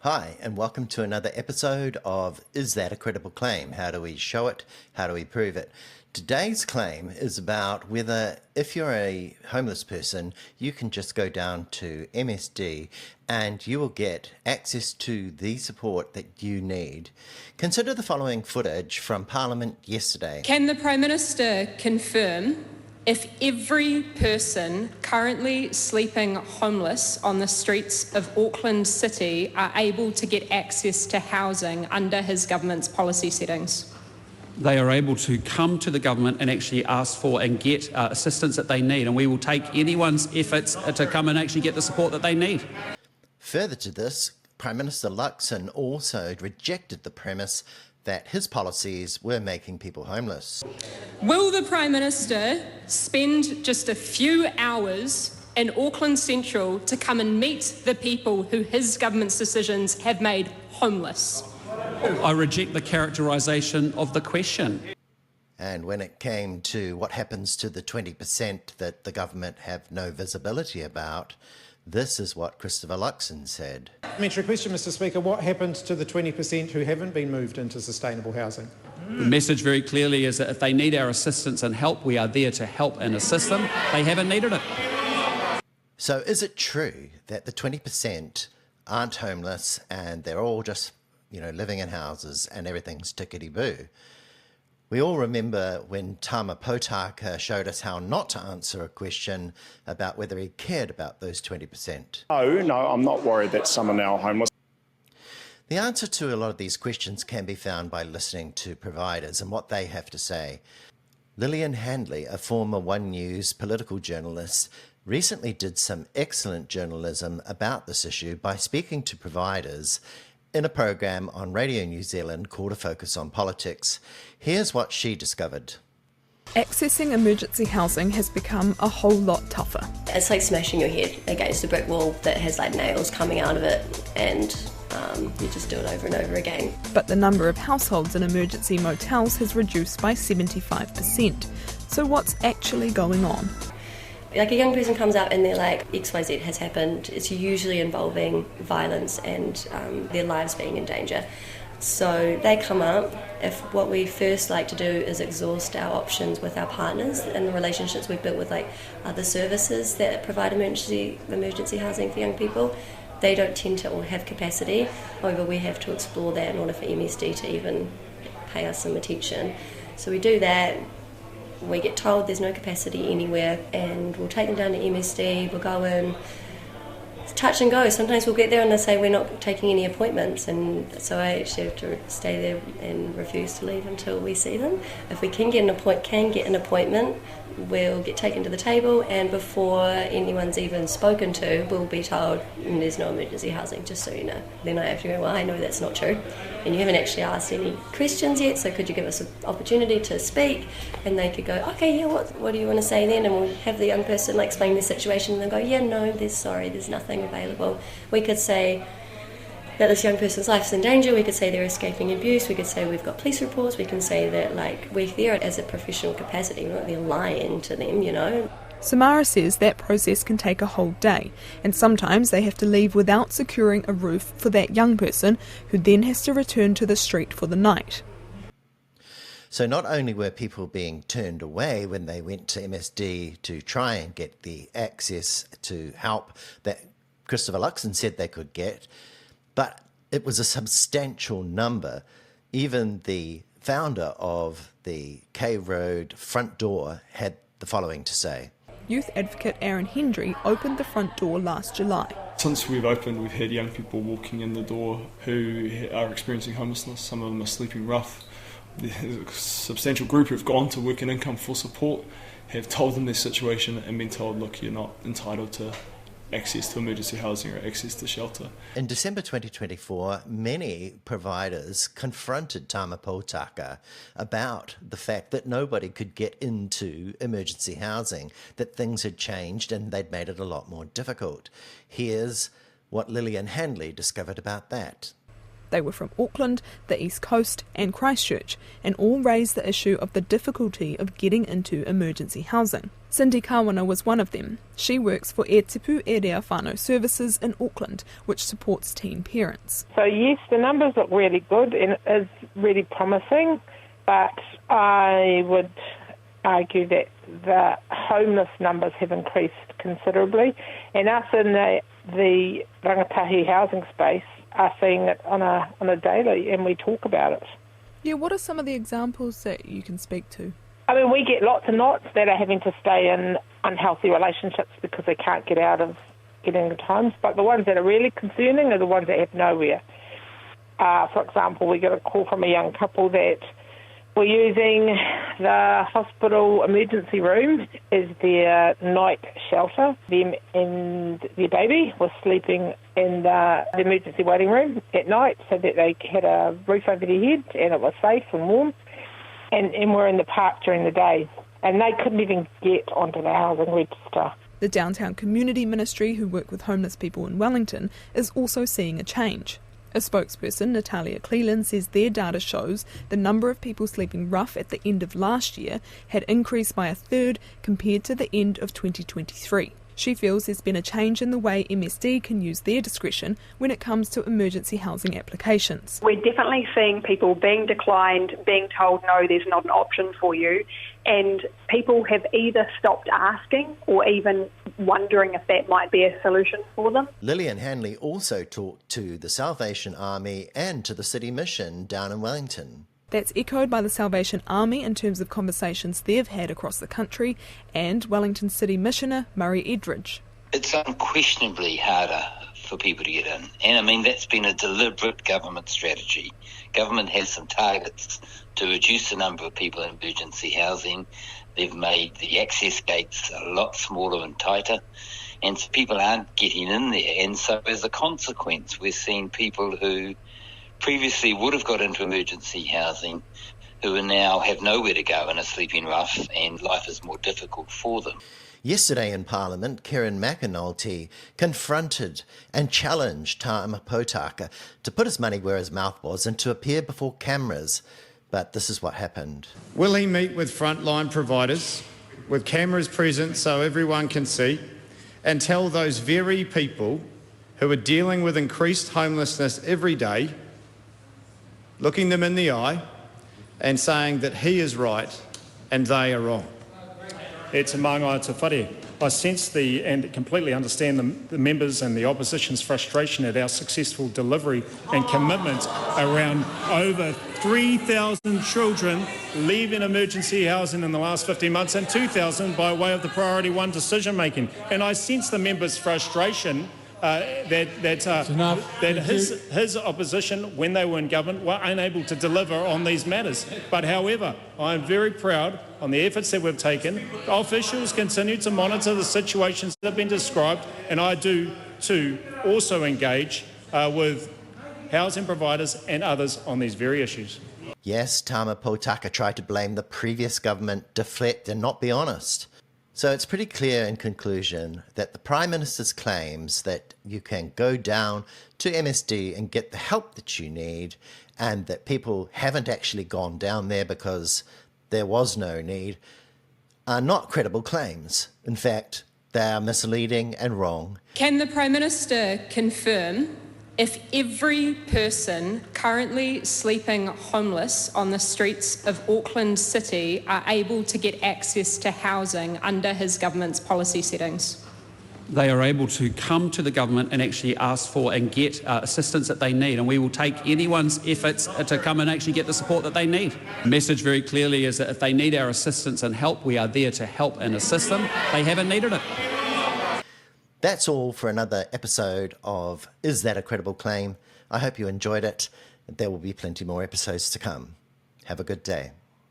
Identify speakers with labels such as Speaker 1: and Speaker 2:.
Speaker 1: Hi, and welcome to another episode of Is That a Credible Claim? How do we show it? How do we prove it? Today's claim is about whether, if you're a homeless person, you can just go down to MSD and you will get access to the support that you need. Consider the following footage from Parliament yesterday.
Speaker 2: Can the Prime Minister confirm if every person currently sleeping homeless on the streets of Auckland City are able to get access to housing under his government's policy settings?
Speaker 3: They are able to come to the government and actually ask for and get assistance that they need, and we will take anyone's efforts to come and actually get the support that they need.
Speaker 1: Further to this, Prime Minister Luxon also rejected the premise that his policies were making people homeless.
Speaker 2: Will the Prime Minister spend just a few hours in Auckland Central to come and meet the people who his government's decisions have made homeless?
Speaker 3: I reject the characterisation of the question.
Speaker 1: And when it came to what happens to the 20% that the government have no visibility about, this is what Christopher Luxon said.
Speaker 4: Parliamentary question, Mr Speaker. What happens to the 20% who haven't been moved into sustainable housing?
Speaker 3: The message very clearly is that if they need our assistance and help, we are there to help and assist them. They haven't needed it.
Speaker 1: So is it true that the 20% aren't homeless and they're all just, living in houses and everything's tickety-boo? We all remember when Tama Potaka showed us how not to answer a question about whether he cared about those 20%.
Speaker 5: No, I'm not worried that some are now homeless.
Speaker 1: The answer to a lot of these questions can be found by listening to providers and what they have to say. Lillian Handley, a former One News political journalist, recently did some excellent journalism about this issue by speaking to providers in a program on Radio New Zealand called A Focus on Politics. Here's what she discovered.
Speaker 6: Accessing emergency housing has become a whole lot tougher.
Speaker 7: It's like smashing your head against a brick wall that has like nails coming out of it, and you just do it over and over again.
Speaker 6: But the number of households in emergency motels has reduced by 75%. So what's actually going on?
Speaker 7: Like a young person comes up and they're like, XYZ has happened. It's usually involving violence and their lives being in danger. So they come up. If what we first like to do is exhaust our options with our partners and the relationships we've built with like other services that provide emergency housing for young people, they don't tend to all have capacity. However, we have to explore that in order for MSD to even pay us some attention. So we do that. We get told there's no capacity anywhere, and we'll take them down to MSD, we'll go in, touch and go. Sometimes we'll get there and they say we're not taking any appointments, and so I actually have to stay there and refuse to leave until we see them. If we can get an appointment, we'll get taken to the table, and before anyone's even spoken to, we'll be told there's no emergency housing, just so you know. Then I have to go, well, I know that's not true, and you haven't actually asked any questions yet, so could you give us an opportunity to speak? And they could go, okay, yeah, what do you want to say then? And we'll have the young person explain the situation, and they'll go, yeah, no, there's nothing available. We could say that this young person's life's in danger, we could say they're escaping abuse, we could say we've got police reports, we can say that we're there as a professional capacity, we're not there lying to them,
Speaker 6: Samara says that process can take a whole day, and sometimes they have to leave without securing a roof for that young person, who then has to return to the street for the night.
Speaker 1: So not only were people being turned away when they went to MSD to try and get the access to help that Christopher Luxon said they could get, but it was a substantial number. Even the founder of the K Road front door had the following to say.
Speaker 6: Youth advocate Aaron Hendry opened the front door last July.
Speaker 8: Since we've opened, we've had young people walking in the door who are experiencing homelessness. Some of them are sleeping rough. There's a substantial group who've gone to Work and Income for support, have told them their situation and been told, look, you're not entitled to access to emergency housing or access to shelter.
Speaker 1: In December 2024, many providers confronted Tama Potaka about the fact that nobody could get into emergency housing, that things had changed and they'd made it a lot more difficult. Here's what Lillian Handley discovered about that.
Speaker 6: They were from Auckland, the East Coast and Christchurch, and all raised the issue of the difficulty of getting into emergency housing. Cindy Kawana was one of them. She works for E Tipu E Rea Whānau Services in Auckland, which supports teen parents.
Speaker 9: So yes, the numbers look really good and it is really promising, but I would argue that the homeless numbers have increased considerably, and us in the rangatahi housing space are seeing it on a daily, and we talk about it.
Speaker 6: Yeah, what are some of the examples that you can speak to?
Speaker 9: I mean, we get lots and lots that are having to stay in unhealthy relationships because they can't get out of getting good homes, but the ones that are really concerning are the ones that have nowhere. For example, we got a call from a young couple that were using the hospital emergency room as their night shelter. Them and their baby were sleeping in the emergency waiting room at night so that they had a roof over their head and it was safe and warm, and were in the park during the day. And they couldn't even get onto the housing register.
Speaker 6: The Downtown Community Ministry, who work with homeless people in Wellington, is also seeing a change. A spokesperson, Natalia Cleland, says their data shows the number of people sleeping rough at the end of last year had increased by a third compared to the end of 2023. She feels there's been a change in the way MSD can use their discretion when it comes to emergency housing applications.
Speaker 10: We're definitely seeing people being declined, being told no, there's not an option for you, and people have either stopped asking or even wondering if that might be a solution for them.
Speaker 1: Lillian Hanley also talked to the Salvation Army and to the City Mission down in Wellington.
Speaker 6: That's echoed by the Salvation Army in terms of conversations they've had across the country and Wellington City Missioner Murray Edridge.
Speaker 11: It's unquestionably harder for people to get in. And I mean, that's been a deliberate government strategy. Government has some targets to reduce the number of people in emergency housing. They've made the access gates a lot smaller and tighter. And so people aren't getting in there. And so as a consequence, we're seeing people who previously would have got into emergency housing who are now have nowhere to go and are sleeping rough, and life is more difficult for them.
Speaker 1: Yesterday in Parliament, Kieran McAnulty confronted and challenged Tama Potaka to put his money where his mouth was and to appear before cameras. But this is what happened.
Speaker 4: Will he meet with frontline providers, with cameras present so everyone can see, and tell those very people who are dealing with increased homelessness every day, looking them in the eye and saying that he is right and they are wrong?
Speaker 12: It's a māngai te whare. I sense and completely understand the members and the opposition's frustration at our successful delivery and commitment around over 3,000 children leaving emergency housing in the last 15 months and 2,000 by way of the Priority 1 decision making. And I sense the members' frustration that his opposition, when they were in government, were unable to deliver on these matters. But however, I am very proud on the efforts that we've taken. Officials continue to monitor the situations that have been described, and I do too also engage with housing providers and others on these very issues.
Speaker 1: Yes, Tama Potaka tried to blame the previous government, deflect and not be honest. So it's pretty clear in conclusion that the Prime Minister's claims that you can go down to MSD and get the help that you need, and that people haven't actually gone down there because there was no need, are not credible claims. In fact, they are misleading and wrong.
Speaker 2: Can the Prime Minister confirm if every person currently sleeping homeless on the streets of Auckland City are able to get access to housing under his government's policy settings?
Speaker 3: They are able to come to the government and actually ask for and get assistance that they need, and we will take anyone's efforts to come and actually get the support that they need. The message very clearly is that if they need our assistance and help, we are there to help and assist them. They haven't needed it.
Speaker 1: That's all for another episode of Is That a Credible Claim? I hope you enjoyed it. There will be plenty more episodes to come. Have a good day.